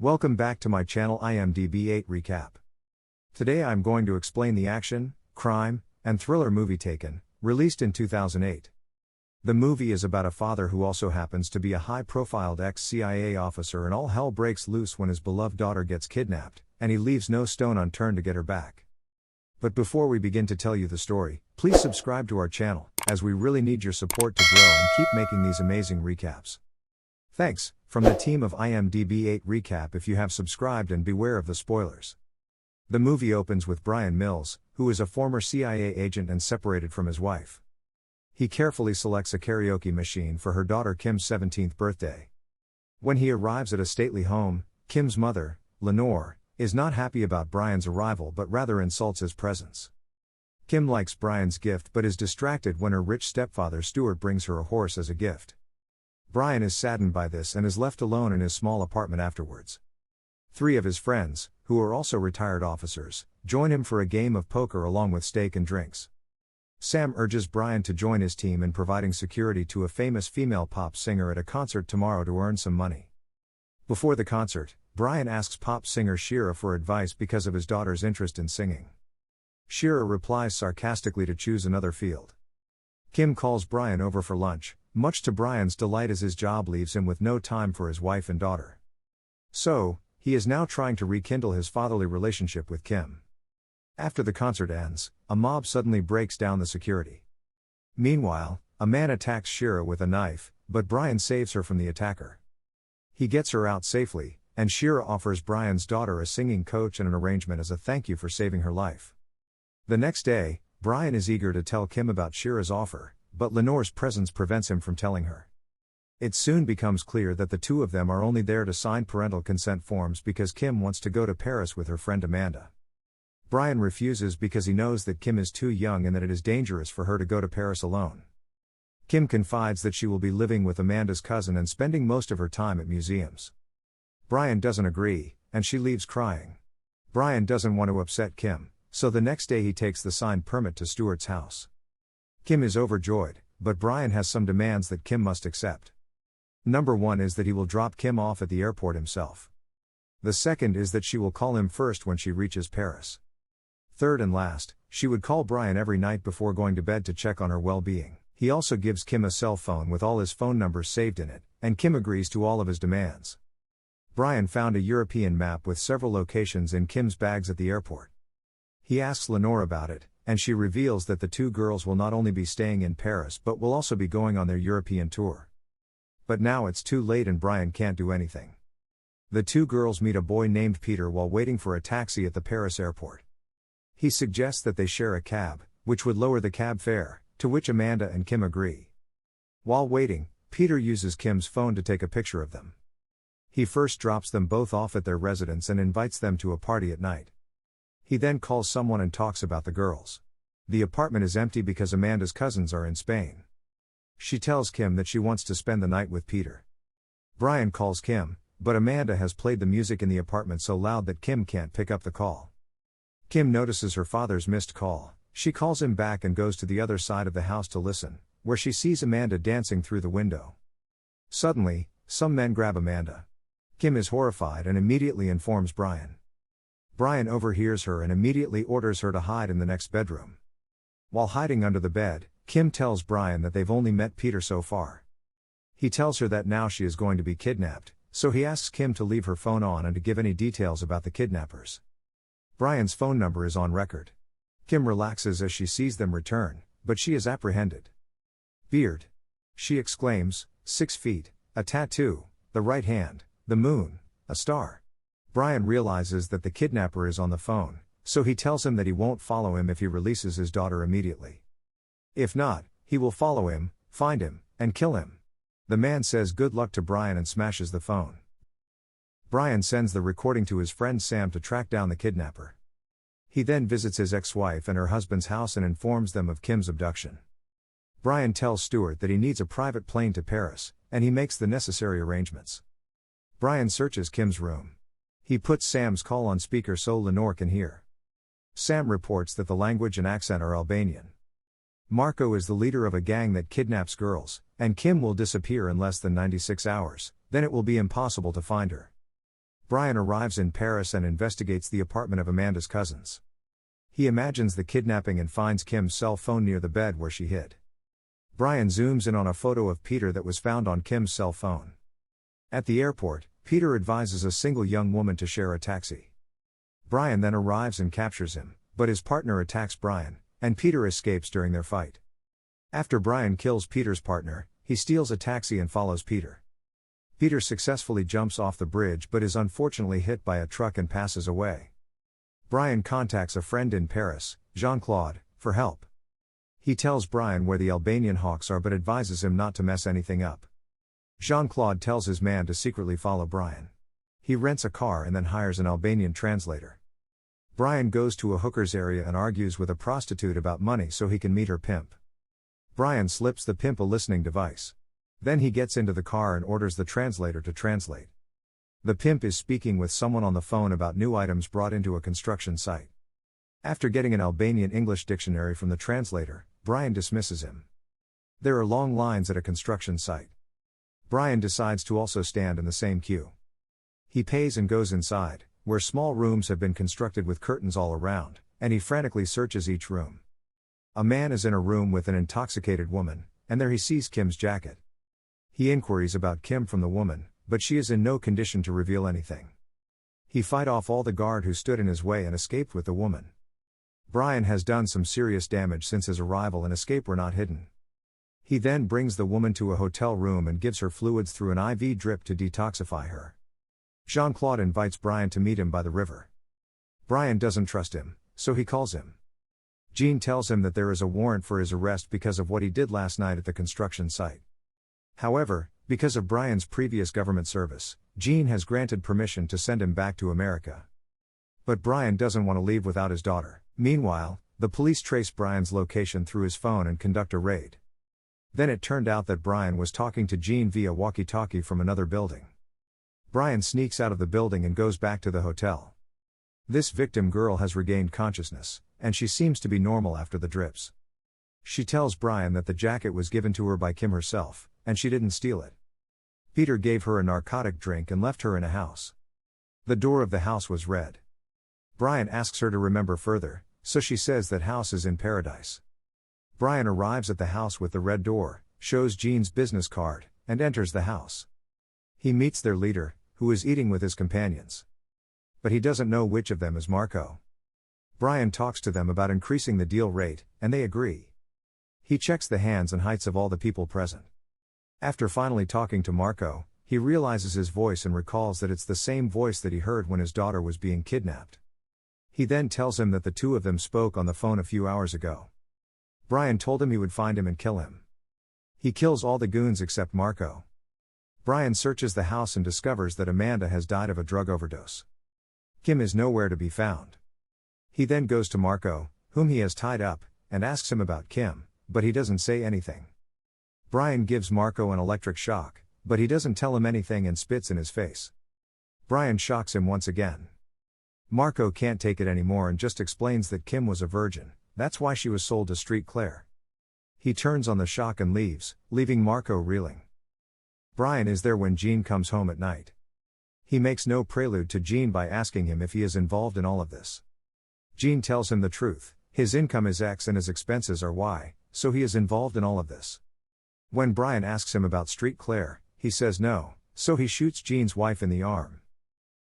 Welcome back to my channel IMDb 8 Recap. Today I'm going to explain the action, crime, and thriller movie Taken, released in 2008. The movie is about a father who also happens to be a high-profile ex-CIA officer, and all hell breaks loose when his beloved daughter gets kidnapped, and he leaves no stone unturned to get her back. But before we begin to tell you the story, please subscribe to our channel, as we really need your support to grow and keep making these amazing recaps. Thanks, from the team of IMDb 8 Recap. If you have subscribed, and beware of the spoilers. The movie opens with Bryan Mills, who is a former CIA agent and separated from his wife. He carefully selects a karaoke machine for her daughter Kim's 17th birthday. When he arrives at a stately home, Kim's mother, Lenore, is not happy about Bryan's arrival but rather insults his presence. Kim likes Bryan's gift but is distracted when her rich stepfather Stuart brings her a horse as a gift. Bryan is saddened by this and is left alone in his small apartment afterwards. 3 of his friends, who are also retired officers, join him for a game of poker along with steak and drinks. Sam urges Bryan to join his team in providing security to a famous female pop singer at a concert tomorrow to earn some money. Before the concert, Bryan asks pop singer Shira for advice because of his daughter's interest in singing. Shira replies sarcastically to choose another field. Kim calls Bryan over for lunch, much to Bryan's delight as his job leaves him with no time for his wife and daughter. So, he is now trying to rekindle his fatherly relationship with Kim. After the concert ends, a mob suddenly breaks down the security. Meanwhile, a man attacks Shira with a knife, but Bryan saves her from the attacker. He gets her out safely, and Shira offers Bryan's daughter a singing coach and an arrangement as a thank you for saving her life. The next day, Bryan is eager to tell Kim about Shira's offer, but Lenore's presence prevents him from telling her. It soon becomes clear that the two of them are only there to sign parental consent forms because Kim wants to go to Paris with her friend Amanda. Bryan refuses because he knows that Kim is too young and that it is dangerous for her to go to Paris alone. Kim confides that she will be living with Amanda's cousin and spending most of her time at museums. Bryan doesn't agree, and she leaves crying. Bryan doesn't want to upset Kim, so the next day he takes the signed permit to Stuart's house. Kim is overjoyed, but Bryan has some demands that Kim must accept. Number 1 is that he will drop Kim off at the airport himself. The second is that she will call him first when she reaches Paris. Third and last, she would call Bryan every night before going to bed to check on her well-being. He also gives Kim a cell phone with all his phone numbers saved in it, and Kim agrees to all of his demands. Bryan found a European map with several locations in Kim's bags at the airport. He asks Lenore about it, and she reveals that the two girls will not only be staying in Paris but will also be going on their European tour. But now it's too late and Bryan can't do anything. The two girls meet a boy named Peter while waiting for a taxi at the Paris airport. He suggests that they share a cab, which would lower the cab fare, to which Amanda and Kim agree. While waiting, Peter uses Kim's phone to take a picture of them. He first drops them both off at their residence and invites them to a party at night. He then calls someone and talks about the girls. The apartment is empty because Amanda's cousins are in Spain. She tells Kim that she wants to spend the night with Peter. Bryan calls Kim, but Amanda has played the music in the apartment so loud that Kim can't pick up the call. Kim notices her father's missed call. She calls him back and goes to the other side of the house to listen, where she sees Amanda dancing through the window. Suddenly, some men grab Amanda. Kim is horrified and immediately informs Bryan. Bryan overhears her and immediately orders her to hide in the next bedroom. While hiding under the bed, Kim tells Bryan that they've only met Peter so far. He tells her that now she is going to be kidnapped, so he asks Kim to leave her phone on and to give any details about the kidnappers. Bryan's phone number is on record. Kim relaxes as she sees them return, but she is apprehended. Beard. She exclaims, 6 feet, a tattoo, the right hand, the moon, a star. Bryan realizes that the kidnapper is on the phone, so he tells him that he won't follow him if he releases his daughter immediately. If not, he will follow him, find him, and kill him. The man says good luck to Bryan and smashes the phone. Bryan sends the recording to his friend Sam to track down the kidnapper. He then visits his ex-wife and her husband's house and informs them of Kim's abduction. Bryan tells Stuart that he needs a private plane to Paris, and he makes the necessary arrangements. Bryan searches Kim's room. He puts Sam's call on speaker so Lenore can hear. Sam reports that the language and accent are Albanian. Marco is the leader of a gang that kidnaps girls, and Kim will disappear in less than 96 hours, then it will be impossible to find her. Bryan arrives in Paris and investigates the apartment of Amanda's cousins. He imagines the kidnapping and finds Kim's cell phone near the bed where she hid. Bryan zooms in on a photo of Peter that was found on Kim's cell phone. At the airport, Peter advises a single young woman to share a taxi. Bryan then arrives and captures him, but his partner attacks Bryan, and Peter escapes during their fight. After Bryan kills Peter's partner, he steals a taxi and follows Peter. Peter successfully jumps off the bridge but is unfortunately hit by a truck and passes away. Bryan contacts a friend in Paris, Jean-Claude, for help. He tells Bryan where the Albanian hawks are but advises him not to mess anything up. Jean-Claude tells his man to secretly follow Bryan. He rents a car and then hires an Albanian translator. Bryan goes to a hooker's area and argues with a prostitute about money so he can meet her pimp. Bryan slips the pimp a listening device. Then he gets into the car and orders the translator to translate. The pimp is speaking with someone on the phone about new items brought into a construction site. After getting an Albanian English dictionary from the translator, Bryan dismisses him. There are long lines at a construction site. Bryan decides to also stand in the same queue. He pays and goes inside, where small rooms have been constructed with curtains all around, and he frantically searches each room. A man is in a room with an intoxicated woman, and there he sees Kim's jacket. He inquires about Kim from the woman, but she is in no condition to reveal anything. He fight off all the guard who stood in his way and escaped with the woman. Bryan has done some serious damage since his arrival and escape were not hidden. He then brings the woman to a hotel room and gives her fluids through an IV drip to detoxify her. Jean-Claude invites Bryan to meet him by the river. Bryan doesn't trust him, so he calls him. Jean tells him that there is a warrant for his arrest because of what he did last night at the construction site. However, because of Bryan's previous government service, Jean has granted permission to send him back to America. But Bryan doesn't want to leave without his daughter. Meanwhile, the police trace Bryan's location through his phone and conduct a raid. Then it turned out that Bryan was talking to Jean via walkie-talkie from another building. Bryan sneaks out of the building and goes back to the hotel. This victim girl has regained consciousness, and she seems to be normal after the drips. She tells Bryan that the jacket was given to her by Kim herself, and she didn't steal it. Peter gave her a narcotic drink and left her in a house. The door of the house was red. Bryan asks her to remember further, so she says that house is in paradise. Bryan arrives at the house with the red door, shows Jean's business card, and enters the house. He meets their leader, who is eating with his companions. But he doesn't know which of them is Marco. Bryan talks to them about increasing the deal rate, and they agree. He checks the hands and heights of all the people present. After finally talking to Marco, he realizes his voice and recalls that it's the same voice that he heard when his daughter was being kidnapped. He then tells him that the two of them spoke on the phone a few hours ago. Bryan told him he would find him and kill him. He kills all the goons except Marco. Bryan searches the house and discovers that Amanda has died of a drug overdose. Kim is nowhere to be found. He then goes to Marco, whom he has tied up, and asks him about Kim, but he doesn't say anything. Bryan gives Marco an electric shock, but he doesn't tell him anything and spits in his face. Bryan shocks him once again. Marco can't take it anymore and just explains that Kim was a virgin, that's why she was sold to Street Claire. He turns on the shock and leaves, leaving Marco reeling. Bryan is there when Jean comes home at night. He makes no prelude to Jean by asking him if he is involved in all of this. Jean tells him the truth, his income is X and his expenses are Y, so he is involved in all of this. When Bryan asks him about Street Claire, he says no, so he shoots Jean's wife in the arm.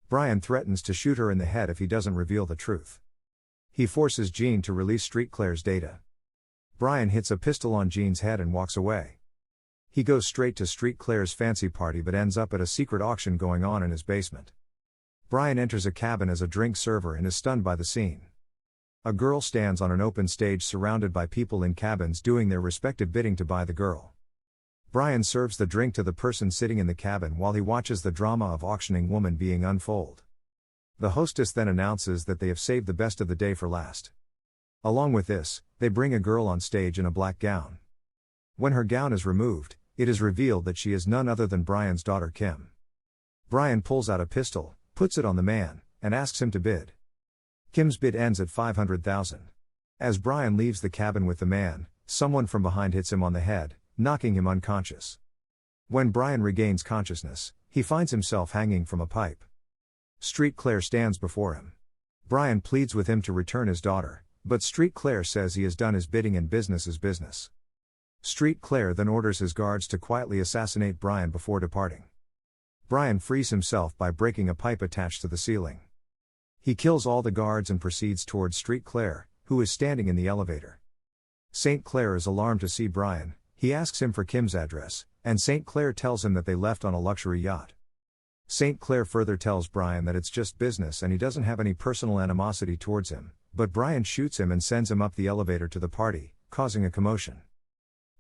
Bryan threatens to shoot her in the head if he doesn't reveal the truth. He forces Jean to release Street Claire's data. Bryan hits a pistol on Jean's head and walks away. He goes straight to Street Claire's fancy party but ends up at a secret auction going on in his basement. Bryan enters a cabin as a drink server and is stunned by the scene. A girl stands on an open stage surrounded by people in cabins doing their respective bidding to buy the girl. Bryan serves the drink to the person sitting in the cabin while he watches the drama of auctioning woman being unfold. The hostess then announces that they have saved the best of the day for last. Along with this, they bring a girl on stage in a black gown. When her gown is removed, it is revealed that she is none other than Bryan's daughter Kim. Bryan pulls out a pistol, puts it on the man, and asks him to bid. Kim's bid ends at $500,000. As Bryan leaves the cabin with the man, someone from behind hits him on the head, knocking him unconscious. When Bryan regains consciousness, he finds himself hanging from a pipe. Street Claire stands before him. Bryan pleads with him to return his daughter, but Street Claire says he has done his bidding and business is business. Street Claire then orders his guards to quietly assassinate Bryan before departing. Bryan frees himself by breaking a pipe attached to the ceiling. He kills all the guards and proceeds towards Street Claire, who is standing in the elevator. St. Clair is alarmed to see Bryan. He asks him for Kim's address, and St. Clair tells him that they left on a luxury yacht. St. Clair further tells Bryan that it's just business and he doesn't have any personal animosity towards him, but Bryan shoots him and sends him up the elevator to the party, causing a commotion.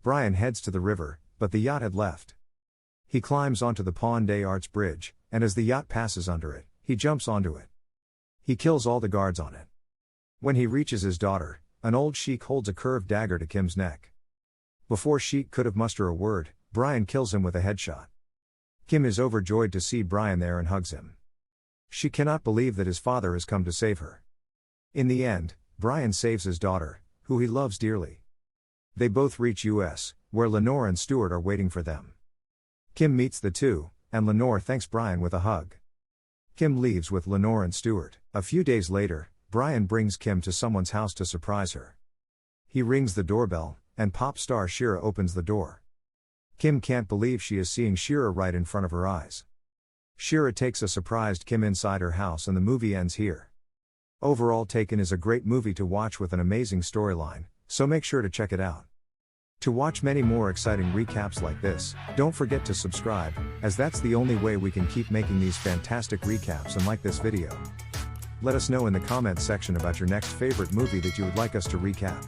Bryan heads to the river, but the yacht had left. He climbs onto the Pont des Arts bridge, and as the yacht passes under it, he jumps onto it. He kills all the guards on it. When he reaches his daughter, an old sheik holds a curved dagger to Kim's neck. Before Sheik could have mustered a word, Bryan kills him with a headshot. Kim is overjoyed to see Bryan there and hugs him. She cannot believe that his father has come to save her. In the end, Bryan saves his daughter, who he loves dearly. They both reach US, where Lenore and Stuart are waiting for them. Kim meets the two, and Lenore thanks Bryan with a hug. Kim leaves with Lenore and Stuart. A few days later, Bryan brings Kim to someone's house to surprise her. He rings the doorbell, and pop star Shira opens the door. Kim can't believe she is seeing Shira right in front of her eyes. Shira takes a surprised Kim inside her house and the movie ends here. Overall, Taken is a great movie to watch with an amazing storyline, so make sure to check it out. To watch many more exciting recaps like this, don't forget to subscribe, as that's the only way we can keep making these fantastic recaps and like this video. Let us know in the comments section about your next favorite movie that you would like us to recap.